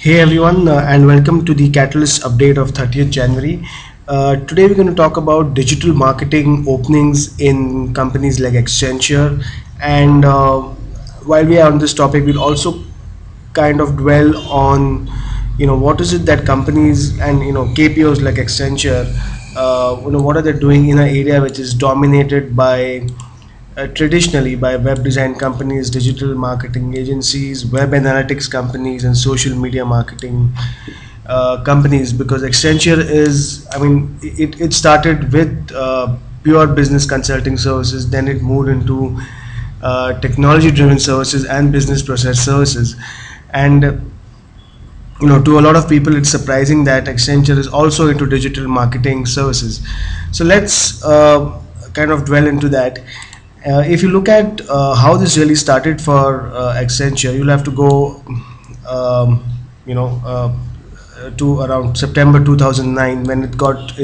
Hey everyone, and welcome to the Catalyst update of 30th January. Today we're going to talk about digital marketing openings in companies like Accenture. And while we are on this topic, we'll also kind of dwell on, what is it that companies and KPOs like Accenture, what are they doing in an area which is dominated by traditionally by web design companies, digital marketing agencies, web analytics companies, and social media marketing companies. Because Accenture is, it started with pure business consulting services, then it moved into technology driven services and business process services. And to a lot of people, it's surprising that Accenture is also into digital marketing services. So let's kind of dwell into that. If you look at how this really started for Accenture, you'll have to go, um, you know, to around September 2009 when it got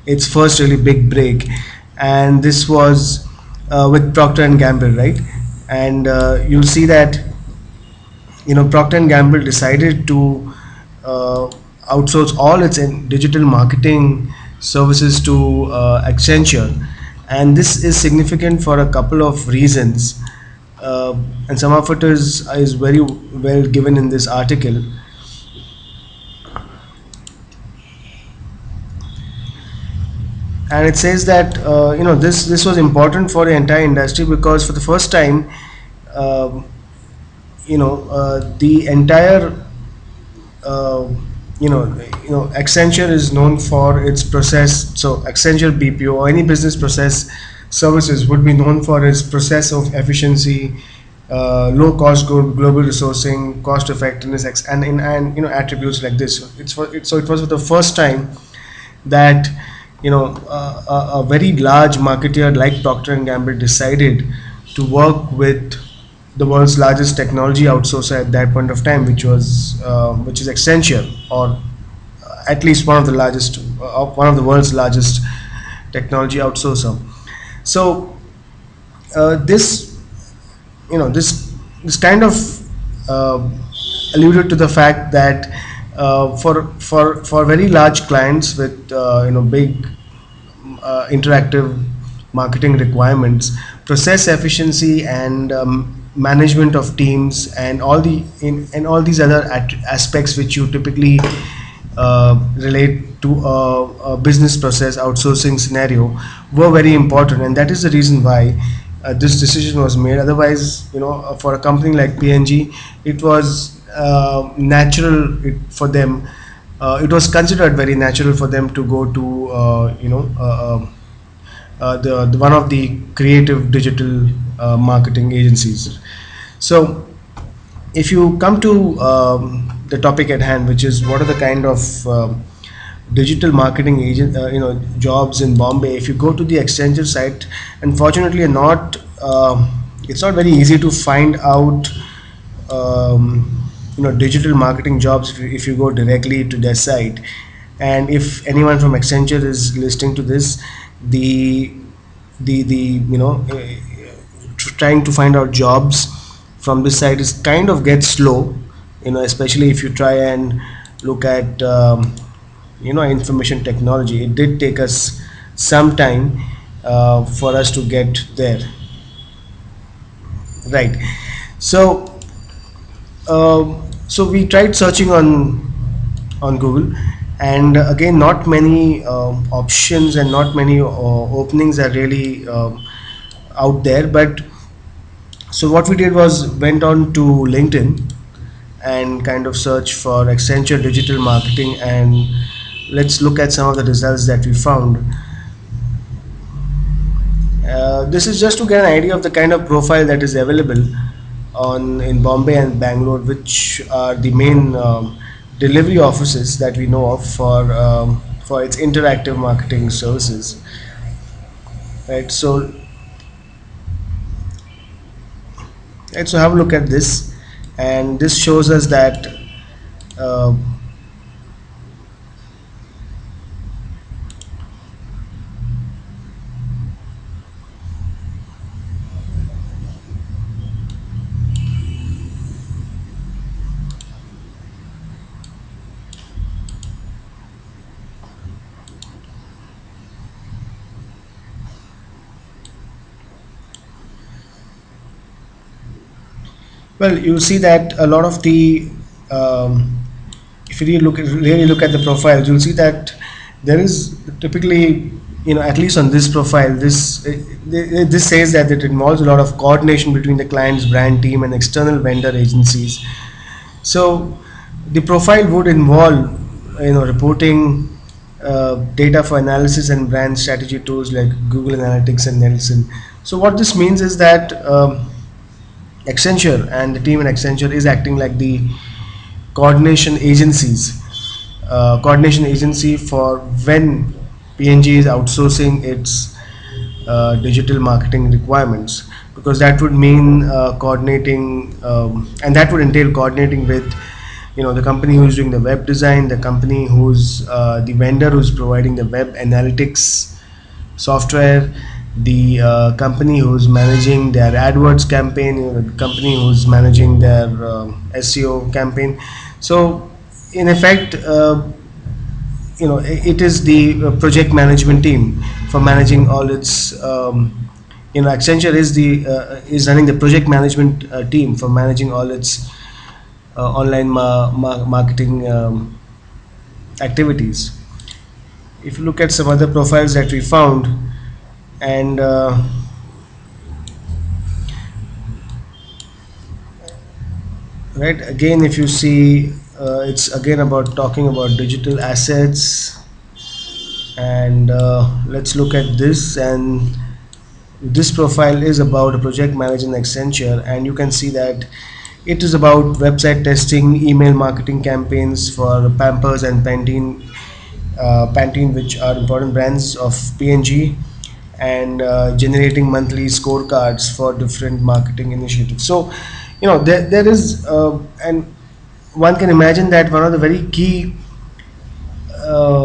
its first really big break, and this was with Procter and Gamble, right? And you'll see that Procter and Gamble decided to uh, outsource all its digital marketing services to Accenture, and this is significant for a couple of reasons, and some of it is very well given in this article. And it says that this was important for the entire industry because for the first time, um, the entire uh, Accenture is known for its process. So Accenture BPO or any business process services would be known for its process of efficiency, low cost global resourcing, cost effectiveness, and attributes like this. So it was for the first time that a very large marketer like Procter and Gamble decided to work with the world's largest technology outsourcer at that point of time, which is Accenture, or at least one of the world's largest technology outsourcer. So this you know this kind of uh, alluded to the fact that for very large clients with big interactive marketing requirements, process efficiency and management of teams and and all these other aspects which you typically relate to a business process outsourcing scenario were very important, and that is the reason why this decision was made. Otherwise, for a company like PNG, it was for them. It was considered very natural for them to go to the one of the creative digital marketing agencies. So if you come to the topic at hand, which is what are the kind of digital marketing jobs in Bombay. If you go to the Accenture site, unfortunately not it's not very easy to find out digital marketing jobs if you go directly to their site. And if anyone from Accenture is listening to this, the the trying to find out jobs from this site is kind of gets slow, especially if you try and look at information technology. It did take us some time for us to get there, right? So so we tried searching on Google, and again, not many options and not many openings are really out there. But so what we did was went on to LinkedIn and kind of search for Accenture digital marketing, and let's look at some of the results that we found. This is just to get an idea of the kind of profile that is available on in Bombay and Bangalore, which are the main delivery offices that we know of for its interactive marketing services. Right. So have a look at this, and this shows us that uh, Well, you see that a lot of the um, if you really look at the profiles, you'll see that there is typically, at least on this profile, this says that it involves a lot of coordination between the client's brand team and external vendor agencies. So the profile would involve, reporting data for analysis and brand strategy tools like Google Analytics and Nielsen. So what this means is that Accenture and the team in Accenture is acting like the coordination agencies, coordination agency for when PNG is outsourcing its digital marketing requirements, because that would mean coordinating, and that would entail coordinating with, the company who's doing the web design, the company who's the vendor who's providing the web analytics software, the company who's managing their AdWords campaign, the company who's managing their SEO campaign. So in effect, it is the project management team for managing all its, Accenture is running the project management team for managing all its online marketing activities. If you look at some other profiles that we found, and right, again, if you see, it's again about talking about digital assets. And let's look at this, and this profile is about a project manager in Accenture, and you can see that it is about website testing, email marketing campaigns for Pampers and Pantene, which are important brands of P&G, and generating monthly scorecards for different marketing initiatives. So, there is, and one can imagine that one of the very key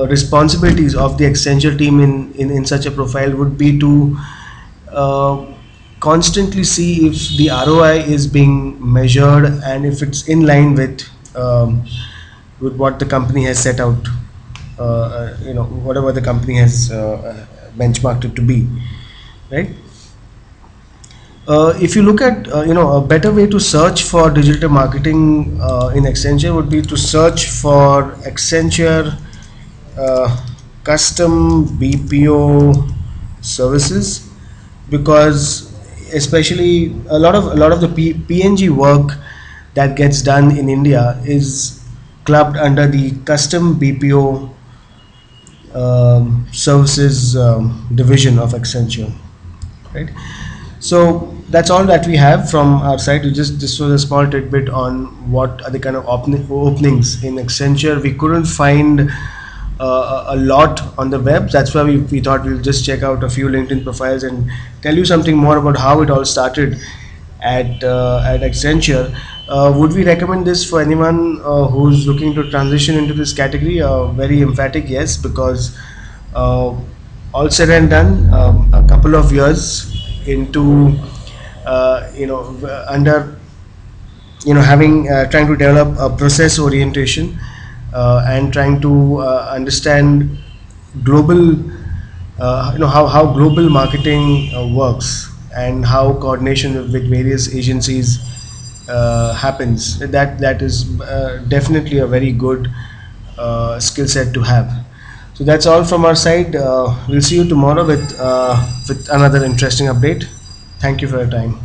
responsibilities of the Accenture team in such a profile would be to uh, constantly see if the ROI is being measured and if it's in line with what the company has set out, whatever the company has benchmarked it to be, right? If you look at, a better way to search for digital marketing in Accenture would be to search for Accenture custom BPO services, because especially a lot of the PNG work that gets done in India is clubbed under the custom BPO services division of Accenture, right? So that's all that we have from our side. This was a small tidbit on what are the kind of openings in Accenture. We couldn't find a lot on the web. That's why we thought we'll just check out a few LinkedIn profiles and tell you something more about how it all started at Accenture. Would we recommend this for anyone who's looking to transition into this category? Very emphatic yes, because all said and done, a couple of years into under having trying to develop a process orientation and trying to understand global, how global marketing works, and how coordination with various agencies happens. That is definitely a very good skill set to have. So that's all from our side. We'll see you tomorrow with another interesting update. Thank you for your time.